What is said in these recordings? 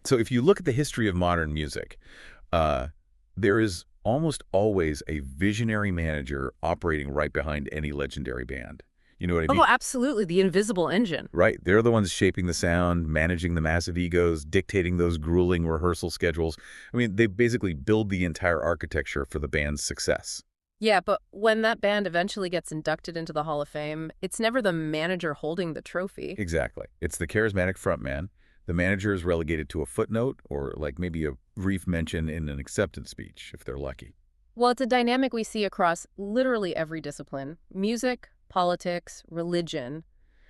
So if you look at the history of modern music, uh, there is almost always a visionary manager operating right behind any legendary band. You know what I mean? Oh, absolutely. The invisible engine. Right. They're the ones shaping the sound, managing the massive egos, dictating those grueling rehearsal schedules. I mean, they basically build the entire architecture for the band's success. Yeah, but when that band eventually gets inducted into the Hall of Fame, it's never the manager holding the trophy. Exactly. It's the charismatic frontman. The manager is relegated to a footnote or like maybe a brief mention in an acceptance speech, if they're lucky. Well, it's a dynamic we see across literally every discipline. Music, politics, religion.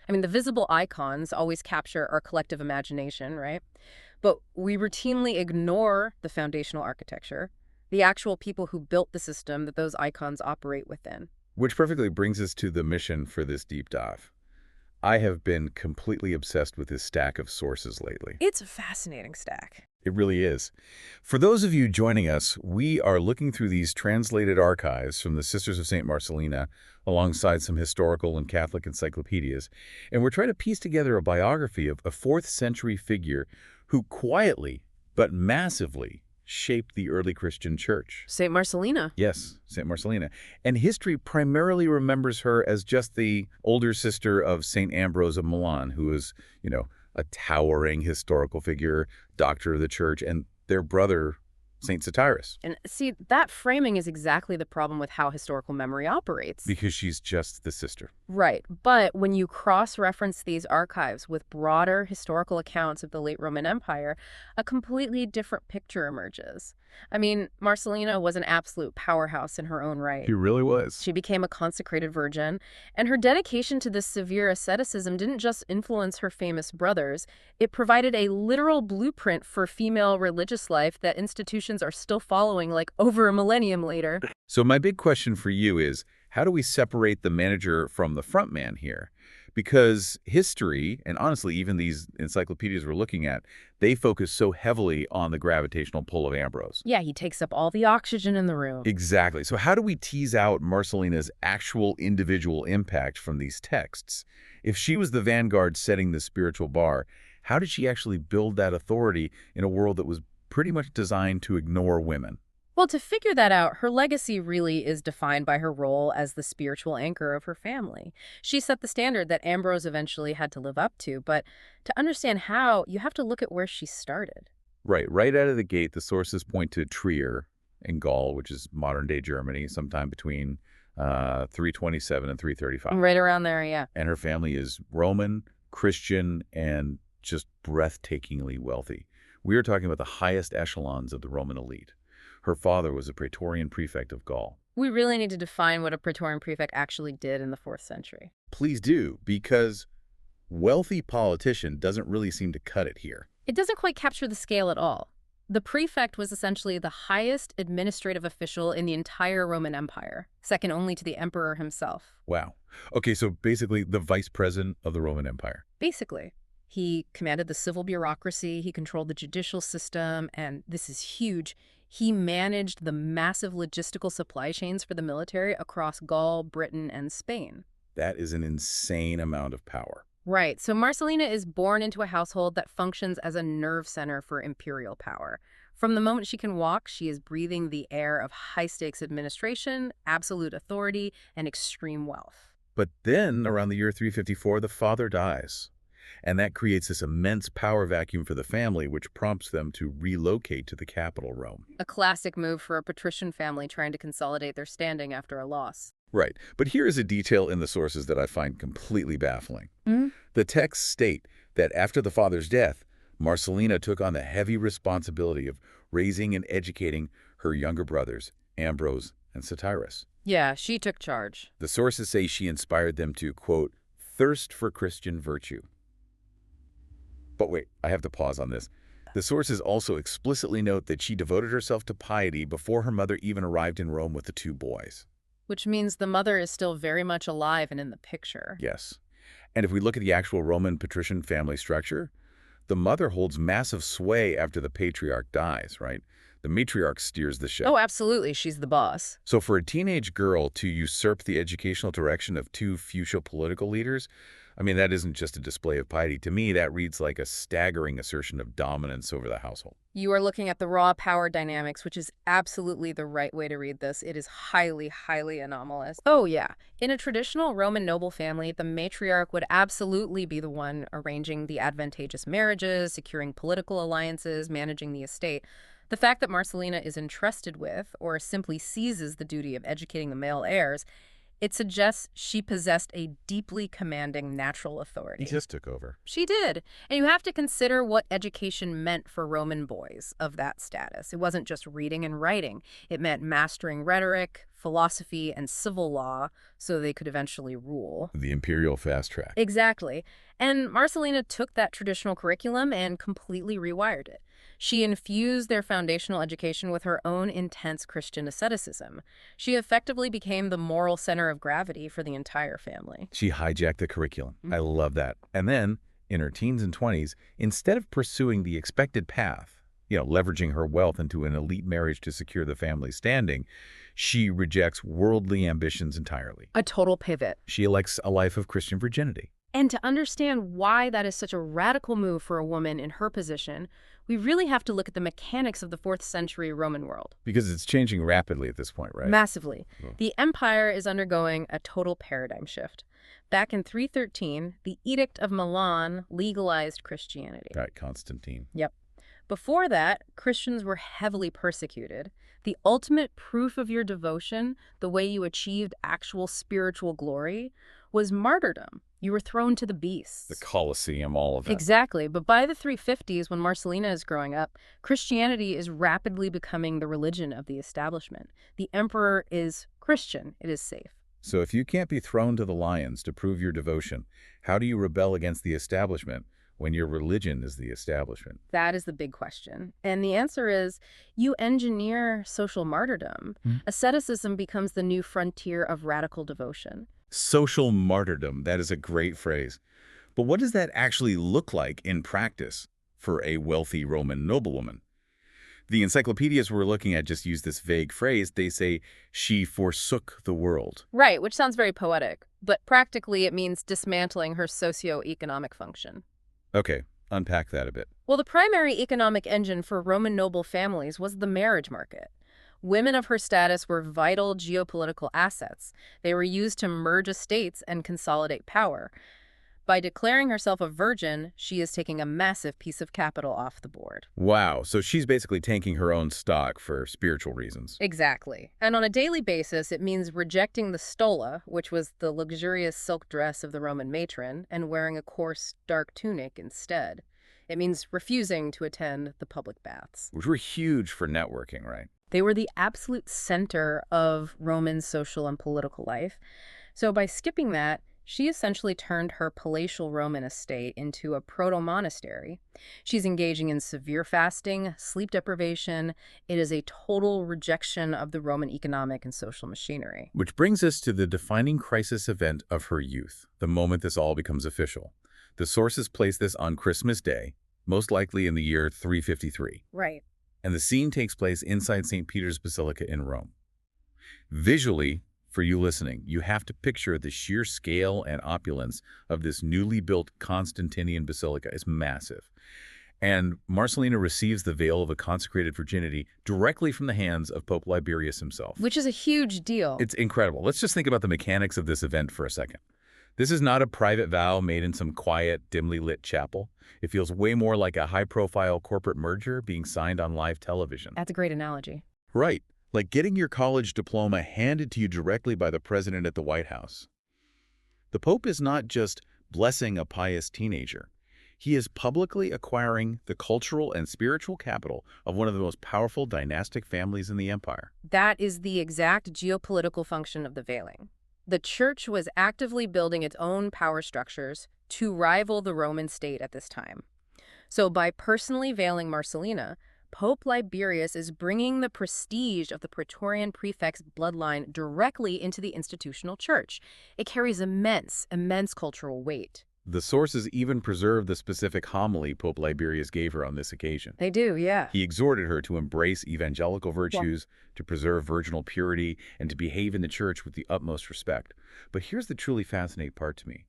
I mean, the visible icons always capture our collective imagination, right? But we routinely ignore the foundational architecture, the actual people who built the system that those icons operate within. Which perfectly brings us to the mission for this deep dive. I have been completely obsessed with this stack of sources lately. It's a fascinating stack. It really is. For those of you joining us, we are looking through these translated archives from the Sisters of St. Marcellina alongside some historical and Catholic encyclopedias, and we're trying to piece together a biography of a 4th century figure who quietly but massively shaped the early Christian church. Saint Marcellina. Yes, St. Marcellina. And history primarily remembers her as just the older sister of St. Ambrose of Milan, who was, a towering historical figure, doctor of the church, and their brother, St. Satyrus. And see, that framing is exactly the problem with how historical memory operates. Because she's just the sister. Right. But when you cross-reference these archives with broader historical accounts of the late Roman Empire, a completely different picture emerges. I mean, Marcellina was an absolute powerhouse in her own right. She really was. She became a consecrated virgin, and her dedication to this severe asceticism didn't just influence her famous brothers. It provided a literal blueprint for female religious life that institutions are still following like over a millennium later. So my big question for you is, how do we separate the manager from the front man here? Because history, and honestly, even these encyclopedias we're looking at, they focus so heavily on the gravitational pull of Ambrose. Yeah, he takes up all the oxygen in the room. Exactly. So how do we tease out Marcellina's actual individual impact from these texts? If she was the vanguard setting the spiritual bar, how did she actually build that authority in a world that was pretty much designed to ignore women? Well, to figure that out, her legacy really is defined by her role as the spiritual anchor of her family. She set the standard that Ambrose eventually had to live up to, but to understand how, you have to look at where she started. Right out of the gate, the sources point to Trier in Gaul, which is modern-day Germany, sometime between 327 and 335. Right around there, yeah. And her family is Roman, Christian, and just breathtakingly wealthy. We are talking about the highest echelons of the Roman elite. Her father was a Praetorian Prefect of Gaul. We really need to define what a Praetorian Prefect actually did in the 4th century. Please do, because wealthy politician doesn't really seem to cut it here. It doesn't quite capture the scale at all. The prefect was essentially the highest administrative official in the entire Roman Empire, second only to the emperor himself. Wow. Okay, so basically the vice president of the Roman Empire. Basically. He commanded the civil bureaucracy, he controlled the judicial system, and this is huge, he managed the massive logistical supply chains for the military across Gaul, Britain, and Spain. That is an insane amount of power. Right. So Marcellina is born into a household that functions as a nerve center for imperial power. From the moment she can walk, she is breathing the air of high-stakes administration, absolute authority, and extreme wealth. But then, around the year 354, the father dies. And that creates this immense power vacuum for the family, which prompts them to relocate to the capital, Rome. A classic move for a patrician family trying to consolidate their standing after a loss. Right. But here is a detail in the sources that I find completely baffling. The texts state that after the father's death, Marcellina took on the heavy responsibility of raising and educating her younger brothers, Ambrose and Satyrus. Yeah, she took charge. The sources say she inspired them to, quote, thirst for Christian virtue. But wait, I have to pause on this. The sources also explicitly note that she devoted herself to piety before her mother even arrived in Rome with the 2 boys. Which means the mother is still very much alive and in the picture. Yes. And if we look at the actual Roman patrician family structure, the mother holds massive sway after the patriarch dies, right? The matriarch steers the ship. Oh, absolutely. She's the boss. So for a teenage girl to usurp the educational direction of 2 future political leaders, I mean, that isn't just a display of piety. To me, that reads like a staggering assertion of dominance over the household. You are looking at the raw power dynamics, which is absolutely the right way to read this. It is highly, highly anomalous. Oh, yeah. In a traditional Roman noble family, the matriarch would absolutely be the one arranging the advantageous marriages, securing political alliances, managing the estate. The fact that Marcellina is entrusted with, or simply seizes the duty of educating the male heirs, it suggests she possessed a deeply commanding natural authority. He just took over. She did. And you have to consider what education meant for Roman boys of that status. It wasn't just reading and writing. It meant mastering rhetoric, philosophy, and civil law so they could eventually rule. The Imperial fast track. Exactly. And Marcellina took that traditional curriculum and completely rewired it. She infused their foundational education with her own intense Christian asceticism. She effectively became the moral center of gravity for the entire family. She hijacked the curriculum. Mm-hmm. I love that. And then, in her teens and 20s, instead of pursuing the expected path, leveraging her wealth into an elite marriage to secure the family's standing, she rejects worldly ambitions entirely. A total pivot. She elects a life of Christian virginity. And to understand why that is such a radical move for a woman in her position, we really have to look at the mechanics of the 4th century Roman world. Because it's changing rapidly at this point, right? Massively. Oh. The empire is undergoing a total paradigm shift. Back in 313, the Edict of Milan legalized Christianity. Right, Constantine. Yep. Before that, Christians were heavily persecuted. The ultimate proof of your devotion, the way you achieved actual spiritual glory, was martyrdom. You were thrown to the beasts. The Colosseum, all of that. Exactly. But by the 350s, when Marcellina is growing up, Christianity is rapidly becoming the religion of the establishment. The emperor is Christian. It is safe. So if you can't be thrown to the lions to prove your devotion, how do you rebel against the establishment when your religion is the establishment? That is the big question. And the answer is you engineer social martyrdom. Asceticism becomes the new frontier of radical devotion. Social martyrdom, that is a great phrase. But what does that actually look like in practice for a wealthy Roman noblewoman? The encyclopedias we're looking at just use this vague phrase. They say, she forsook the world. Right, which sounds very poetic. But practically it means dismantling her socio-economic function. Okay, unpack that a bit. Well, the primary economic engine for Roman noble families was the marriage market. Women of her status were vital geopolitical assets. They were used to merge estates and consolidate power. By declaring herself a virgin, she is taking a massive piece of capital off the board. Wow, so she's basically tanking her own stock for spiritual reasons. Exactly. And on a daily basis, it means rejecting the stola, which was the luxurious silk dress of the Roman matron, and wearing a coarse, dark tunic instead. It means refusing to attend the public baths. Which were huge for networking, right? They were the absolute center of Roman social and political life. So by skipping that, she essentially turned her palatial Roman estate into a proto-monastery. She's engaging in severe fasting, sleep deprivation. It is a total rejection of the Roman economic and social machinery. Which brings us to the defining crisis event of her youth, the moment this all becomes official. The sources place this on Christmas Day, most likely in the year 353. Right. And the scene takes place inside St. Peter's Basilica in Rome. Visually, for you listening, you have to picture the sheer scale and opulence of this newly built Constantinian basilica. It's massive. And Marcellina receives the veil of a consecrated virginity directly from the hands of Pope Liberius himself. Which is a huge deal. It's incredible. Let's just think about the mechanics of this event for a second. This is not a private vow made in some quiet, dimly lit chapel. It feels way more like a high-profile corporate merger being signed on live television. That's a great analogy. Right. Like getting your college diploma handed to you directly by the president at the White House. The Pope is not just blessing a pious teenager. He is publicly acquiring the cultural and spiritual capital of one of the most powerful dynastic families in the empire. That is the exact geopolitical function of the veiling. The Church was actively building its own power structures to rival the Roman state at this time. So by personally veiling Marcellina, Pope Liberius is bringing the prestige of the Praetorian Prefect's bloodline directly into the institutional Church. It carries immense cultural weight. The sources even preserve the specific homily Pope Liberius gave her on this occasion. They do, yeah. He exhorted her to embrace evangelical virtues, to preserve virginal purity, and to behave in the Church with the utmost respect. But here's the truly fascinating part to me.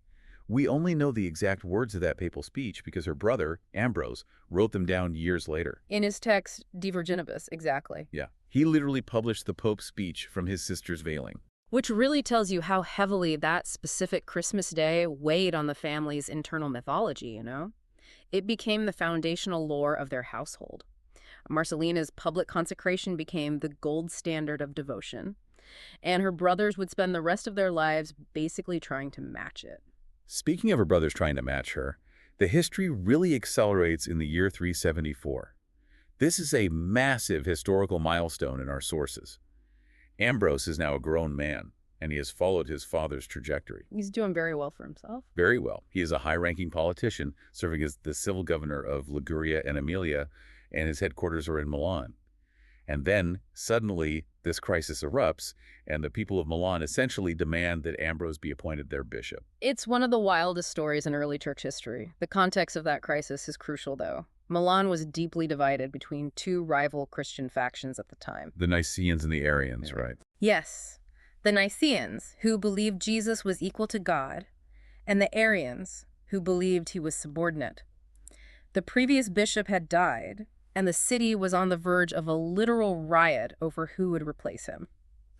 We only know the exact words of that papal speech because her brother, Ambrose, wrote them down years later. In his text, De Virginibus, exactly. Yeah. He literally published the Pope's speech from his sister's veiling. Which really tells you how heavily that specific Christmas day weighed on the family's internal mythology, you know? It became the foundational lore of their household. Marcellina's public consecration became the gold standard of devotion, and her brothers would spend the rest of their lives basically trying to match it. Speaking of her brothers trying to match her, the history really accelerates in the year 374. This is a massive historical milestone in our sources. Ambrose is now a grown man, and he has followed his father's trajectory. He's doing very well for himself. Very well. He is a high-ranking politician, serving as the civil governor of Liguria and Emilia, and his headquarters are in Milan. And then, suddenly, this crisis erupts, and the people of Milan essentially demand that Ambrose be appointed their bishop. It's one of the wildest stories in early church history. The context of that crisis is crucial, though. Milan was deeply divided between two rival Christian factions at the time. The Nicaeans and the Arians, right? Yes. The Nicaeans, who believed Jesus was equal to God, and the Arians, who believed he was subordinate. The previous bishop had died, and the city was on the verge of a literal riot over who would replace him.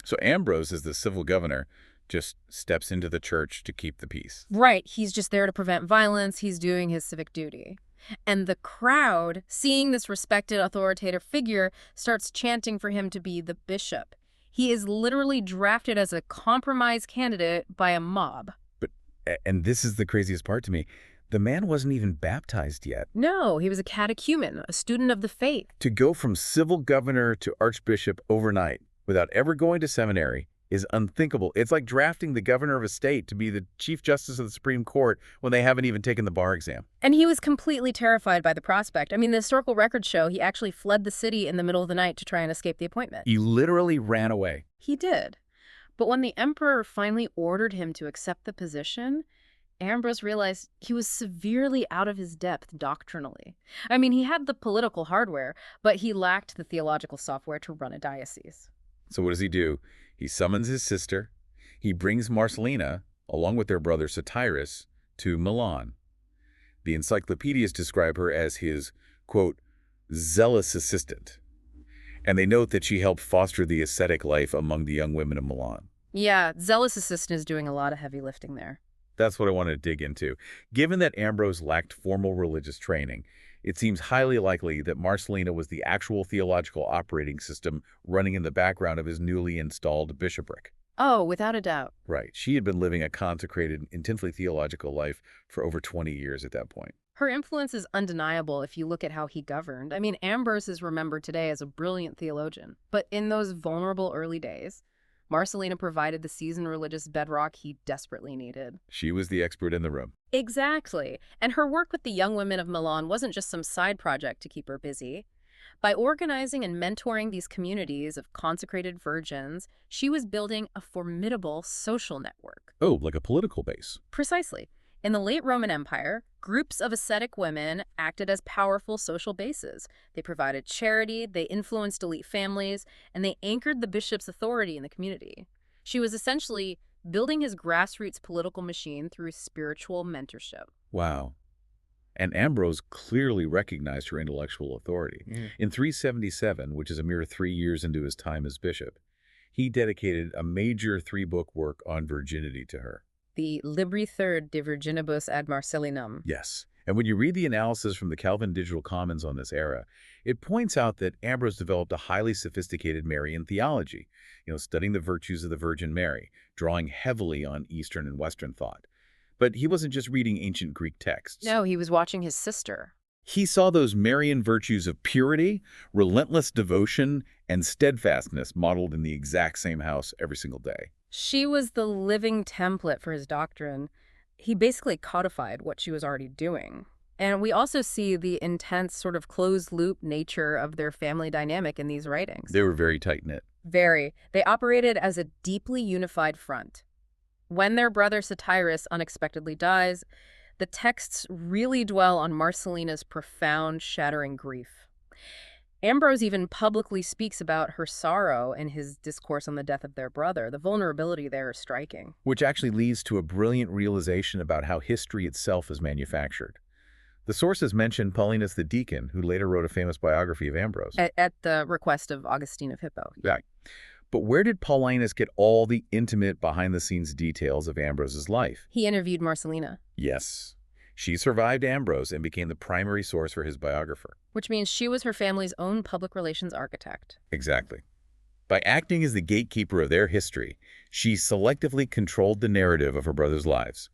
So Ambrose, as the civil governor, just steps into the church to keep the peace. Right. He's just there to prevent violence. He's doing his civic duty. And the crowd, seeing this respected authoritative figure, starts chanting for him to be the bishop. He is literally drafted as a compromise candidate by a mob. And this is the craziest part to me. The man wasn't even baptized yet. No, he was a catechumen, a student of the faith. To go from civil governor to archbishop overnight without ever going to seminary is unthinkable. It's like drafting the governor of a state to be the Chief Justice of the Supreme Court when they haven't even taken the bar exam. And he was completely terrified by the prospect. I mean, the historical records show he actually fled the city in the middle of the night to try and escape the appointment. He literally ran away. He did. But when the emperor finally ordered him to accept the position, Ambrose realized he was severely out of his depth doctrinally. I mean, he had the political hardware, but he lacked the theological software to run a diocese. So what does he do? He summons his sister. He brings Marcellina, along with their brother Satyrus, to Milan. The encyclopedias describe her as his, quote, zealous assistant. And they note that she helped foster the ascetic life among the young women of Milan. Yeah, zealous assistant is doing a lot of heavy lifting there. That's what I wanted to dig into. Given that Ambrose lacked formal religious training, it seems highly likely that Marcellina was the actual theological operating system running in the background of his newly installed bishopric. Oh, without a doubt. Right. She had been living a consecrated, intensely theological life for over 20 years at that point. Her influence is undeniable if you look at how he governed. I mean, Ambrose is remembered today as a brilliant theologian. But in those vulnerable early days, Marcellina provided the seasoned religious bedrock he desperately needed. She was the expert in the room. Exactly. And her work with the young women of Milan wasn't just some side project to keep her busy. By organizing and mentoring these communities of consecrated virgins, she was building a formidable social network. Oh, like a political base. Precisely. In the late Roman Empire, groups of ascetic women acted as powerful social bases. They provided charity, they influenced elite families, and they anchored the bishop's authority in the community. She was essentially building his grassroots political machine through spiritual mentorship. Wow. And Ambrose clearly recognized her intellectual authority. In 377, which is a mere 3 years into his time as bishop, he dedicated a major 3-book work on virginity to her. The Libri III de Virginibus ad Marcellinum. Yes. And when you read the analysis from the Calvin Digital Commons on this era, it points out that Ambrose developed a highly sophisticated Marian theology, studying the virtues of the Virgin Mary, drawing heavily on Eastern and Western thought. But he wasn't just reading ancient Greek texts. No, he was watching his sister. He saw those Marian virtues of purity, relentless devotion, and steadfastness modeled in the exact same house every single day. She was the living template for his doctrine. He basically codified what she was already doing. And we also see the intense sort of closed-loop nature of their family dynamic in these writings. They were very tight-knit. Very. They operated as a deeply unified front. When their brother Satyrus unexpectedly dies, the texts really dwell on Marcellina's profound, shattering grief. Ambrose even publicly speaks about her sorrow in his discourse on the death of their brother. The vulnerability there is striking. Which actually leads to a brilliant realization about how history itself is manufactured. The sources mention Paulinus the deacon, who later wrote a famous biography of Ambrose. At the request of Augustine of Hippo. Yeah. But where did Paulinus get all the intimate behind-the-scenes details of Ambrose's life? He interviewed Marcellina. Yes. She survived Ambrose and became the primary source for his biographer. Which means she was her family's own public relations architect. Exactly. By acting as the gatekeeper of their history, she selectively controlled the narrative of her brothers' lives.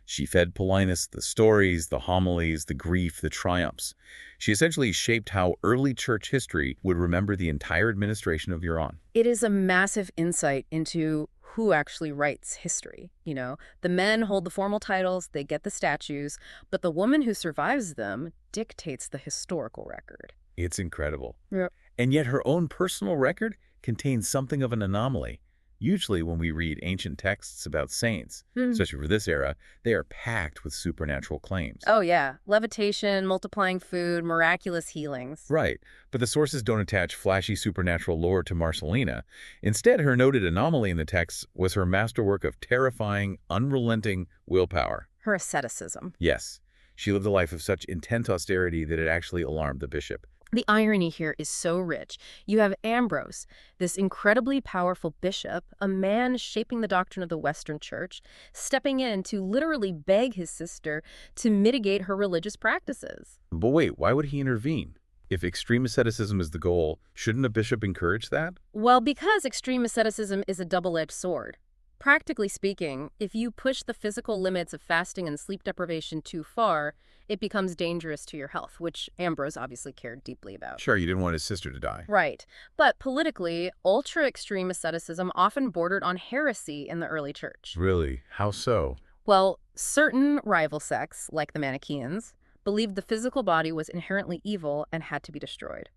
She fed Paulinus the stories, the homilies, the grief, the triumphs. She essentially shaped how early church history would remember the entire administration of Iran. It is a massive insight into who actually writes history. You know, the men hold the formal titles, they get the statues, but the woman who survives them dictates the historical record. It's incredible. Yeah. And yet her own personal record contains something of an anomaly. Usually when we read ancient texts about saints, especially for this era, they are packed with supernatural claims. Oh, yeah. Levitation, multiplying food, miraculous healings. Right. But the sources don't attach flashy supernatural lore to Marcellina. Instead, her noted anomaly in the text was her masterwork of terrifying, unrelenting willpower. Her asceticism. Yes. She lived a life of such intense austerity that it actually alarmed the bishop. The irony here is so rich. You have Ambrose, this incredibly powerful bishop, a man shaping the doctrine of the Western Church, stepping in to literally beg his sister to mitigate her religious practices. But wait, why would he intervene? If extreme asceticism is the goal, shouldn't a bishop encourage that? Well, because extreme asceticism is a double-edged sword. Practically speaking, if you push the physical limits of fasting and sleep deprivation too far, it becomes dangerous to your health, which Ambrose obviously cared deeply about. Sure, you didn't want his sister to die. Right. But politically, ultra-extreme asceticism often bordered on heresy in the early church. Really? How so? Well, certain rival sects, like the Manichaeans, believed the physical body was inherently evil and had to be destroyed.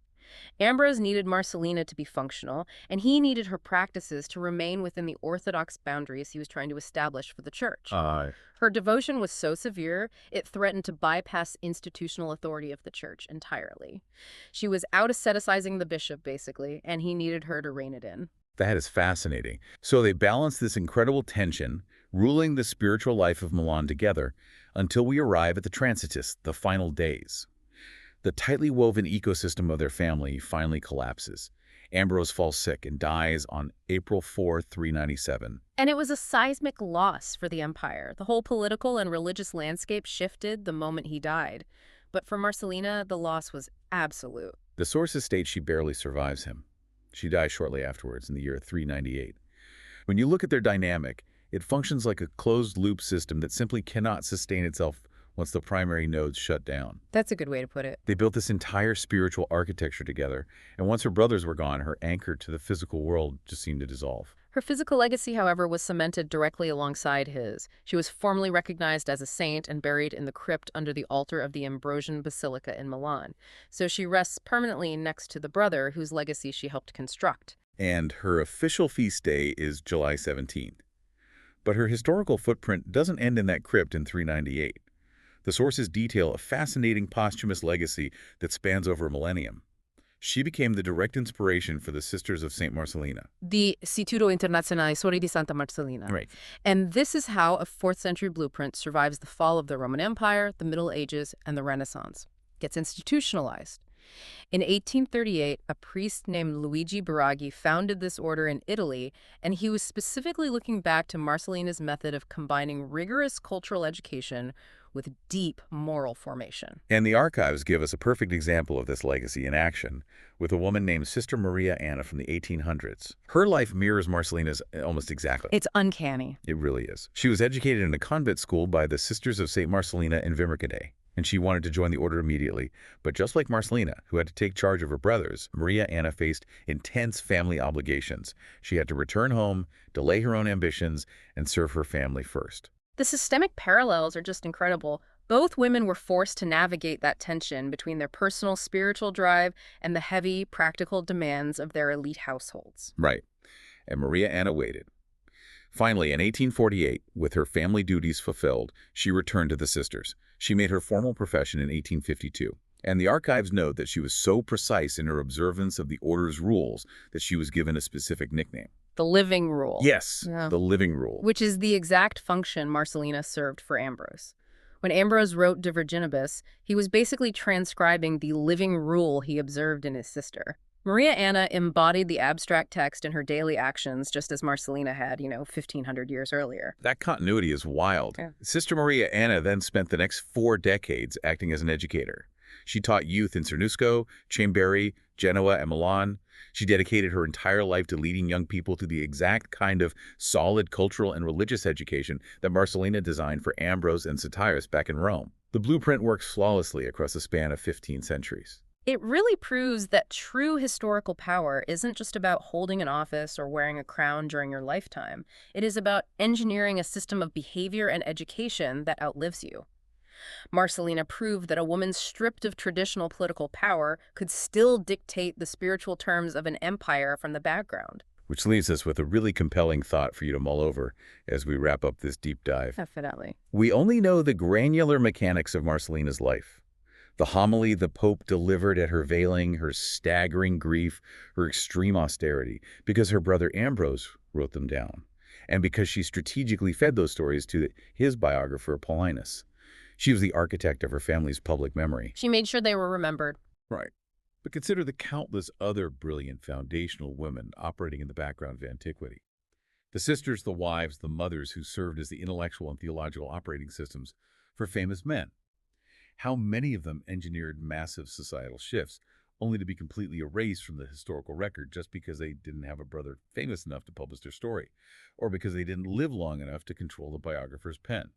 Ambrose needed Marcellina to be functional, and he needed her practices to remain within the orthodox boundaries he was trying to establish for the church. Her devotion was so severe, it threatened to bypass institutional authority of the church entirely. She was out-asceticizing the bishop, basically, and he needed her to rein it in. That is fascinating. So they balanced this incredible tension, ruling the spiritual life of Milan together, until we arrive at the Transitus, the final days. The tightly woven ecosystem of their family finally collapses. Ambrose falls sick and dies on April 4, 397. And it was a seismic loss for the empire. The whole political and religious landscape shifted the moment he died. But for Marcellina, the loss was absolute. The sources state she barely survives him. She dies shortly afterwards in the year 398. When you look at their dynamic, it functions like a closed-loop system that simply cannot sustain itself once the primary nodes shut down. That's a good way to put it. They built this entire spiritual architecture together, and once her brothers were gone, her anchor to the physical world just seemed to dissolve. Her physical legacy, however, was cemented directly alongside his. She was formally recognized as a saint and buried in the crypt under the altar of the Ambrosian Basilica in Milan. So she rests permanently next to the brother whose legacy she helped construct. And her official feast day is July 17th. But her historical footprint doesn't end in that crypt in 398. The sources detail a fascinating posthumous legacy that spans over a millennium. She became the direct inspiration for the Sisters of St. Marcellina. The Istituto Internazionale Suore di Santa Marcellina. Right. And this is how a 4th century blueprint survives the fall of the Roman Empire, the Middle Ages, and the Renaissance. Gets institutionalized. In 1838, a priest named Luigi Biraghi founded this order in Italy, and he was specifically looking back to Marcellina's method of combining rigorous cultural education with deep moral formation. And the archives give us a perfect example of this legacy in action, with a woman named Sister Maria Anna from the 1800s. Her life mirrors Marcellina's almost exactly. It's uncanny. It really is. She was educated in a convent school by the Sisters of St. Marcellina in Virginity, and she wanted to join the order immediately. But just like Marcellina, who had to take charge of her brothers, Maria Anna faced intense family obligations. She had to return home, delay her own ambitions, and serve her family first. The systemic parallels are just incredible. Both women were forced to navigate that tension between their personal spiritual drive and the heavy, practical demands of their elite households. Right. And Maria Anna waited. Finally, in 1848, with her family duties fulfilled, she returned to the sisters. She made her formal profession in 1852. And the archives note that she was so precise in her observance of the order's rules that she was given a specific nickname. The living rule. Yes, Yeah. the living rule. Which is the exact function Marcellina served for Ambrose. When Ambrose wrote De Virginibus, he was basically transcribing the living rule he observed in his sister. Maria Anna embodied the abstract text in her daily actions, just as Marcellina had, 1,500 years earlier. That continuity is wild. Yeah. Sister Maria Anna then spent the next 4 decades acting as an educator. She taught youth in Cernusco, Chambéry, Genoa, and Milan. She dedicated her entire life to leading young people to the exact kind of solid cultural and religious education that Marcellina designed for Ambrose and Satyrus back in Rome. The blueprint works flawlessly across a span of 15 centuries. It really proves that true historical power isn't just about holding an office or wearing a crown during your lifetime. It is about engineering a system of behavior and education that outlives you. Marcellina proved that a woman stripped of traditional political power could still dictate the spiritual terms of an empire from the background. Which leaves us with a really compelling thought for you to mull over as we wrap up this deep dive. Definitely. We only know the granular mechanics of Marcellina's life. The homily the Pope delivered at her veiling, her staggering grief, her extreme austerity, because her brother Ambrose wrote them down, and because she strategically fed those stories to his biographer, Paulinus. She was the architect of her family's public memory. She made sure they were remembered. Right. But consider the countless other brilliant foundational women operating in the background of antiquity. The sisters, the wives, the mothers who served as the intellectual and theological operating systems for famous men. How many of them engineered massive societal shifts, only to be completely erased from the historical record just because they didn't have a brother famous enough to publish their story, or because they didn't live long enough to control the biographer's pen.